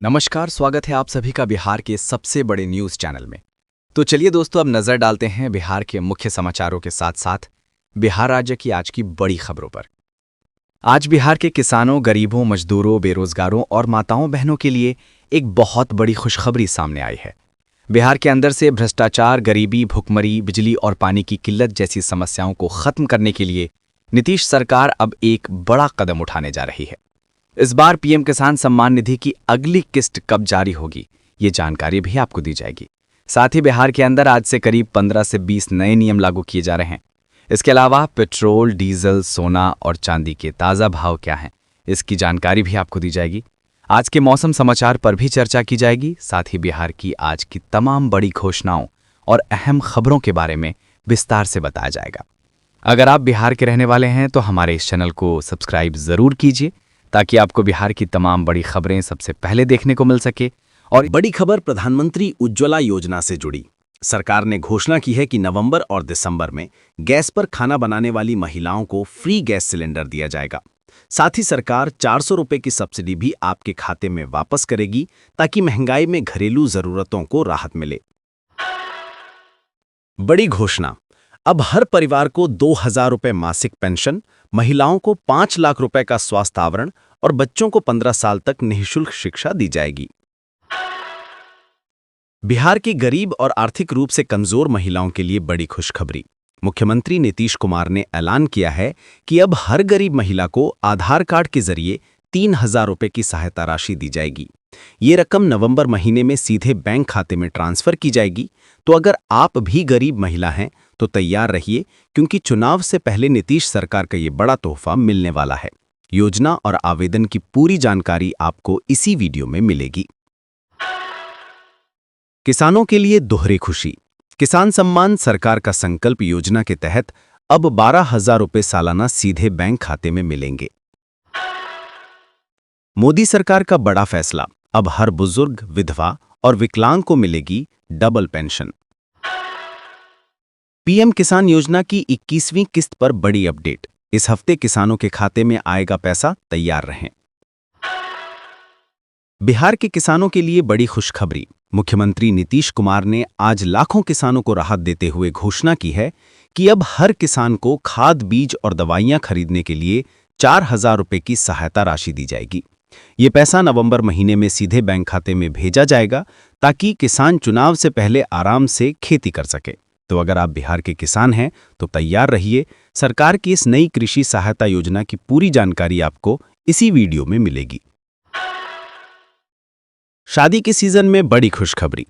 नमस्कार, स्वागत है आप सभी का बिहार के सबसे बड़े न्यूज़ चैनल में। तो चलिए दोस्तों, अब नज़र डालते हैं बिहार के मुख्य समाचारों के साथ साथ बिहार राज्य की आज की बड़ी खबरों पर। आज बिहार के किसानों, गरीबों, मजदूरों, बेरोजगारों और माताओं बहनों के लिए एक बहुत बड़ी खुशखबरी सामने आई है। बिहार के अंदर से भ्रष्टाचार, गरीबी, भुखमरी, बिजली और पानी की किल्लत जैसी समस्याओं को खत्म करने के लिए नीतीश सरकार अब एक बड़ा कदम उठाने जा रही है। इस बार पीएम किसान सम्मान निधि की अगली किस्त कब जारी होगी, ये जानकारी भी आपको दी जाएगी। साथ ही बिहार के अंदर आज से करीब 15 से 20 नए नियम लागू किए जा रहे हैं। इसके अलावा पेट्रोल, डीजल, सोना और चांदी के ताज़ा भाव क्या हैं, इसकी जानकारी भी आपको दी जाएगी। आज के मौसम समाचार पर भी चर्चा की जाएगी। साथ ही बिहार की आज की तमाम बड़ी घोषणाओं और अहम खबरों के बारे में विस्तार से बताया जाएगा। अगर आप बिहार के रहने वाले हैं तो हमारे इस चैनल को सब्सक्राइब ज़रूर कीजिए, ताकि आपको बिहार की तमाम बड़ी खबरें सबसे पहले देखने को मिल सके। और बड़ी खबर प्रधानमंत्री उज्ज्वला योजना से जुड़ी। सरकार ने घोषणा की है कि नवंबर और दिसंबर में गैस पर खाना बनाने वाली महिलाओं को फ्री गैस सिलेंडर दिया जाएगा। साथ ही सरकार 400 रुपए की सब्सिडी भी आपके खाते में वापस करेगी, ताकि महंगाई में घरेलू जरूरतों को राहत मिले। बड़ी घोषणा, अब हर परिवार को 2000 रुपए मासिक पेंशन, महिलाओं को 5 लाख रुपए का स्वास्थ्य आवरण और बच्चों को 15 साल तक निःशुल्क शिक्षा दी जाएगी। बिहार की गरीब और आर्थिक रूप से कमजोर महिलाओं के लिए बड़ी खुशखबरी। मुख्यमंत्री नीतीश कुमार ने ऐलान किया है कि अब हर गरीब महिला को आधार कार्ड के जरिए 3000 रुपए की सहायता राशि दी जाएगी। ये रकम नवंबर महीने में सीधे बैंक खाते में ट्रांसफर की जाएगी। तो अगर आप भी गरीब महिला हैं तो तैयार रहिए, क्योंकि चुनाव से पहले नीतीश सरकार का ये बड़ा तोहफा मिलने वाला है। योजना और आवेदन की पूरी जानकारी आपको इसी वीडियो में मिलेगी। किसानों के लिए दोहरी खुशी। किसान सम्मान सरकार का संकल्प योजना के तहत अब 12,000 रुपए सालाना सीधे बैंक खाते में मिलेंगे। मोदी सरकार का बड़ा फैसला, अब हर बुजुर्ग, विधवा और विकलांग को मिलेगी डबल पेंशन। पीएम किसान योजना की 21वीं किस्त पर बड़ी अपडेट। इस हफ्ते किसानों के खाते में आएगा पैसा, तैयार रहें। बिहार के किसानों के लिए बड़ी खुशखबरी। मुख्यमंत्री नीतीश कुमार ने आज लाखों किसानों को राहत देते हुए घोषणा की है कि अब हर किसान को खाद, बीज और दवाइयां खरीदने के लिए 4000 रुपए की सहायता राशि दी जाएगी। ये पैसा नवंबर महीने में सीधे बैंक खाते में भेजा जाएगा, ताकि किसान चुनाव से पहले आराम से खेती कर सके। तो अगर आप बिहार के किसान हैं तो तैयार रहिए। सरकार की इस नई कृषि सहायता योजना की पूरी जानकारी आपको इसी वीडियो में मिलेगी। शादी के सीजन में बड़ी खुशखबरी।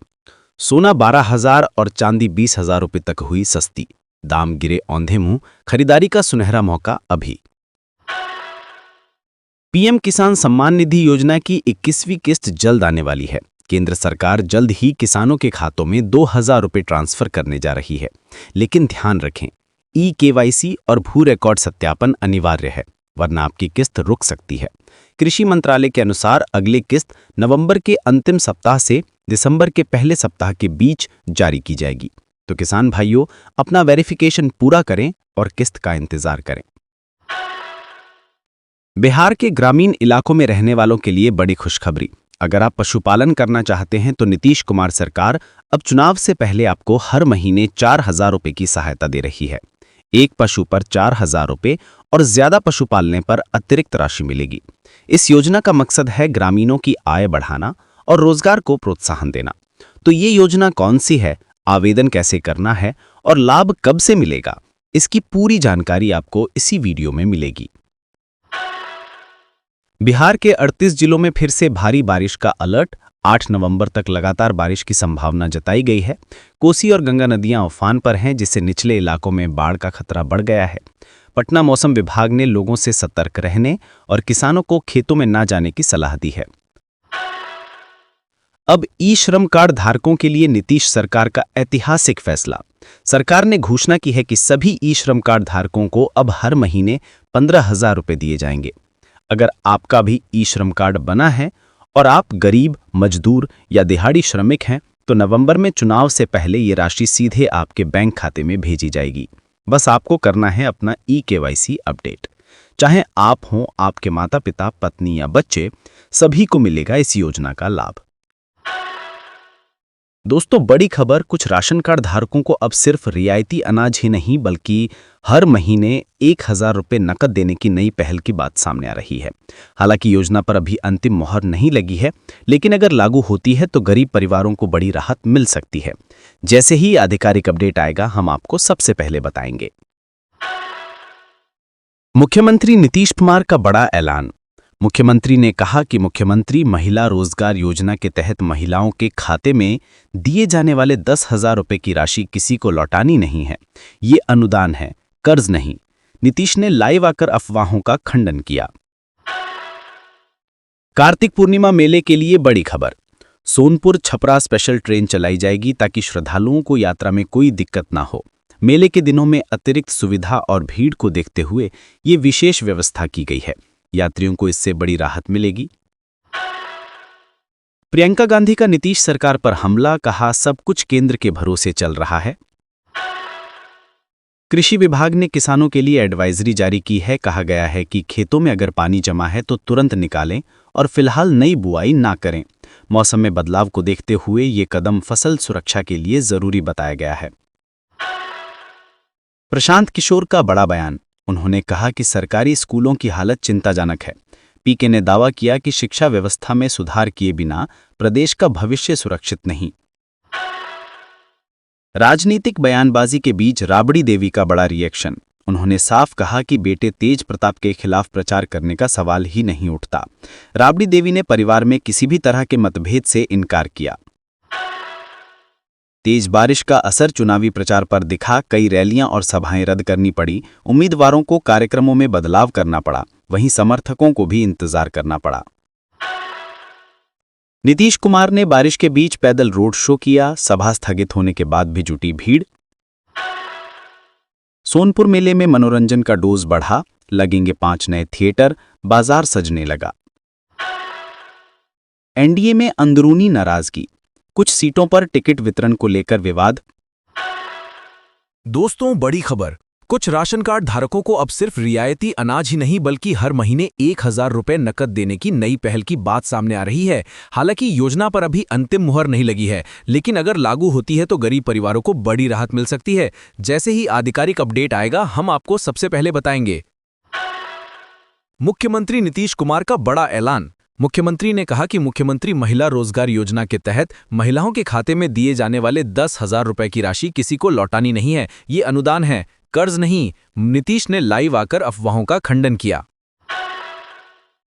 सोना 12,000 और चांदी 20,000 रुपए तक हुई सस्ती। दाम गिरे औंधे मुंह, खरीदारी का सुनहरा मौका अभी। पीएम किसान सम्मान निधि योजना की 21वीं किस्त जल्द आने वाली है। केंद्र सरकार जल्द ही किसानों के खातों में 2000 रुपए ट्रांसफर करने जा रही है। लेकिन ध्यान रखें, KYC और भू रिकॉर्ड सत्यापन अनिवार्य है, वरना आपकी किस्त रुक सकती है। कृषि मंत्रालय के अनुसार अगली किस्त नवंबर के अंतिम सप्ताह से दिसंबर के पहले सप्ताह के बीच जारी की जाएगी। तो किसान भाइयों, अपना वेरिफिकेशन पूरा करें और किस्त का इंतजार करें। बिहार के ग्रामीण इलाकों में रहने वालों के लिए बड़ी खुशखबरी। अगर आप पशुपालन करना चाहते हैं तो नीतीश कुमार सरकार अब चुनाव से पहले आपको हर महीने 4000 रुपए की सहायता दे रही है। एक पशु पर 4000 रुपए और ज्यादा पशु पालने पर अतिरिक्त राशि मिलेगी। इस योजना का मकसद है ग्रामीणों की आय बढ़ाना और रोजगार को प्रोत्साहन देना। तो ये योजना कौन सी है, आवेदन कैसे करना है और लाभ कब से मिलेगा, इसकी पूरी जानकारी आपको इसी वीडियो में मिलेगी। बिहार के 38 जिलों में फिर से भारी बारिश का अलर्ट। 8 नवंबर तक लगातार बारिश की संभावना जताई गई है। कोसी और गंगा नदियां उफान पर हैं, जिससे निचले इलाकों में बाढ़ का खतरा बढ़ गया है। पटना मौसम विभाग ने लोगों से सतर्क रहने और किसानों को खेतों में न जाने की सलाह दी है। अब ई-श्रम कार्ड धारकों के लिए नीतीश सरकार का ऐतिहासिक फैसला। सरकार ने घोषणा की है कि सभी ई-श्रम कार्ड धारकों को अब हर महीने 15,000 रुपए दिए जाएंगे। अगर आपका भी ई-श्रम कार्ड बना है और आप गरीब, मजदूर या दिहाड़ी श्रमिक हैं तो नवंबर में चुनाव से पहले ये राशि सीधे आपके बैंक खाते में भेजी जाएगी। बस आपको करना है अपना KYC अपडेट। चाहे आप हों, आपके माता पिता, पत्नी या बच्चे, सभी को मिलेगा इस योजना का लाभ। दोस्तों, बड़ी खबर, कुछ राशन कार्ड धारकों को अब सिर्फ रियायती अनाज ही नहीं बल्कि हर महीने 1000 रुपये नकद देने की नई पहल की बात सामने आ रही है। हालांकि योजना पर अभी अंतिम मोहर नहीं लगी है, लेकिन अगर लागू होती है तो गरीब परिवारों को बड़ी राहत मिल सकती है। जैसे ही आधिकारिक अपडेट आएगा हम आपको सबसे पहले बताएंगे। मुख्यमंत्री नीतीश कुमार का बड़ा ऐलान। मुख्यमंत्री ने कहा कि मुख्यमंत्री महिला रोजगार योजना के तहत महिलाओं के खाते में दिए जाने वाले 10,000 रुपये की राशि किसी को लौटानी नहीं है। ये अनुदान है, कर्ज नहीं। नीतीश ने लाइव आकर अफवाहों का खंडन किया। कार्तिक पूर्णिमा मेले के लिए बड़ी खबर। सोनपुर छपरा स्पेशल ट्रेन चलाई जाएगी ताकि श्रद्धालुओं को यात्रा में कोई दिक्कत ना हो। मेले के दिनों में अतिरिक्त सुविधा और भीड़ को देखते हुए ये विशेष व्यवस्था की गई है। यात्रियों को इससे बड़ी राहत मिलेगी। प्रियंका गांधी का नीतीश सरकार पर हमला, कहा सब कुछ केंद्र के भरोसे चल रहा है। कृषि विभाग ने किसानों के लिए एडवाइजरी जारी की है। कहा गया है कि खेतों में अगर पानी जमा है तो तुरंत निकालें और फिलहाल नई बुआई ना करें। मौसम में बदलाव को देखते हुए ये कदम फसल सुरक्षा के लिए जरूरी बताया गया है। प्रशांत किशोर का बड़ा बयान। उन्होंने कहा कि सरकारी स्कूलों की हालत चिंताजनक है। पीके ने दावा किया कि शिक्षा व्यवस्था में सुधार किए बिना प्रदेश का भविष्य सुरक्षित नहीं। राजनीतिक बयानबाजी के बीच राबड़ी देवी का बड़ा रिएक्शन। उन्होंने साफ कहा कि बेटे तेज प्रताप के खिलाफ प्रचार करने का सवाल ही नहीं उठता। राबड़ी देवी ने परिवार में किसी भी तरह के मतभेद से इनकार किया। तेज बारिश का असर चुनावी प्रचार पर दिखा। कई रैलियां और सभाएं रद्द करनी पड़ी। उम्मीदवारों को कार्यक्रमों में बदलाव करना पड़ा। वहीं समर्थकों को भी इंतजार करना पड़ा। नीतीश कुमार ने बारिश के बीच पैदल रोड शो किया। सभा स्थगित होने के बाद भी जुटी भीड़। सोनपुर मेले में मनोरंजन का डोज बढ़ा। लगेंगे 5 नए थिएटर। बाजार सजने लगा। एनडीए में अंदरूनी नाराजगी। कुछ सीटों पर टिकट वितरण को लेकर विवाद। दोस्तों, बड़ी खबर, कुछ राशन कार्ड धारकों को अब सिर्फ रियायती अनाज ही नहीं बल्कि हर महीने 1000 रुपये नकद देने की नई पहल की बात सामने आ रही है। हालांकि योजना पर अभी अंतिम मुहर नहीं लगी है, लेकिन अगर लागू होती है तो गरीब परिवारों को बड़ी राहत मिल सकती है। जैसे ही आधिकारिक अपडेट आएगा हम आपको सबसे पहले बताएंगे। मुख्यमंत्री नीतीश कुमार का बड़ा ऐलान। मुख्यमंत्री ने कहा कि मुख्यमंत्री महिला रोजगार योजना के तहत महिलाओं के खाते में दिए जाने वाले 10,000 रुपये की राशि किसी को लौटानी नहीं है। ये अनुदान है, कर्ज नहीं। नीतीश ने लाइव आकर अफवाहों का खंडन किया।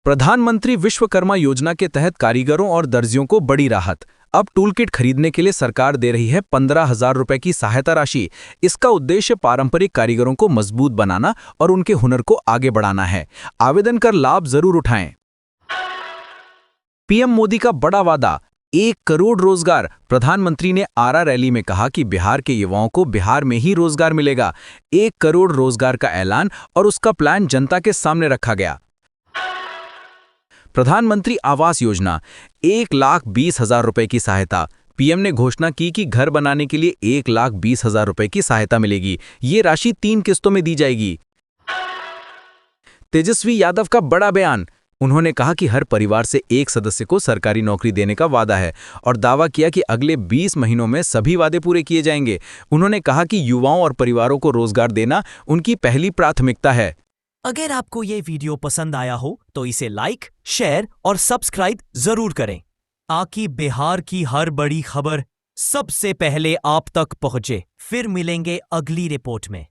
प्रधानमंत्री विश्वकर्मा योजना के तहत कारीगरों और दर्जियों को बड़ी राहत। अब टूलकिट खरीदने के लिए सरकार दे रही है 15,000 रुपये की सहायता राशि। इसका उद्देश्य पारंपरिक कारीगरों को मजबूत बनाना और उनके हुनर को आगे बढ़ाना है। आवेदन कर लाभ जरूर उठाएं। पीएम मोदी का बड़ा वादा, 1 करोड़ रोजगार। प्रधानमंत्री ने आरा रैली में कहा कि बिहार के युवाओं को बिहार में ही रोजगार मिलेगा। 1 करोड़ रोजगार का ऐलान और उसका प्लान जनता के सामने रखा गया। प्रधानमंत्री आवास योजना, 1,20,000 रुपए की सहायता। पीएम ने घोषणा की कि घर बनाने के लिए 1,20,000 रुपए की सहायता मिलेगी। ये राशि 3 किस्तों में दी जाएगी। तेजस्वी यादव का बड़ा बयान। उन्होंने कहा कि हर परिवार से एक सदस्य को सरकारी नौकरी देने का वादा है और दावा किया कि अगले 20 महीनों में सभी वादे पूरे किए जाएंगे। उन्होंने कहा कि युवाओं और परिवारों को रोजगार देना उनकी पहली प्राथमिकता है। अगर आपको ये वीडियो पसंद आया हो तो इसे लाइक, शेयर और सब्सक्राइब जरूर करें ताकि बिहार की हर बड़ी खबर सबसे पहले आप तक पहुंचे। फिर मिलेंगे अगली रिपोर्ट में।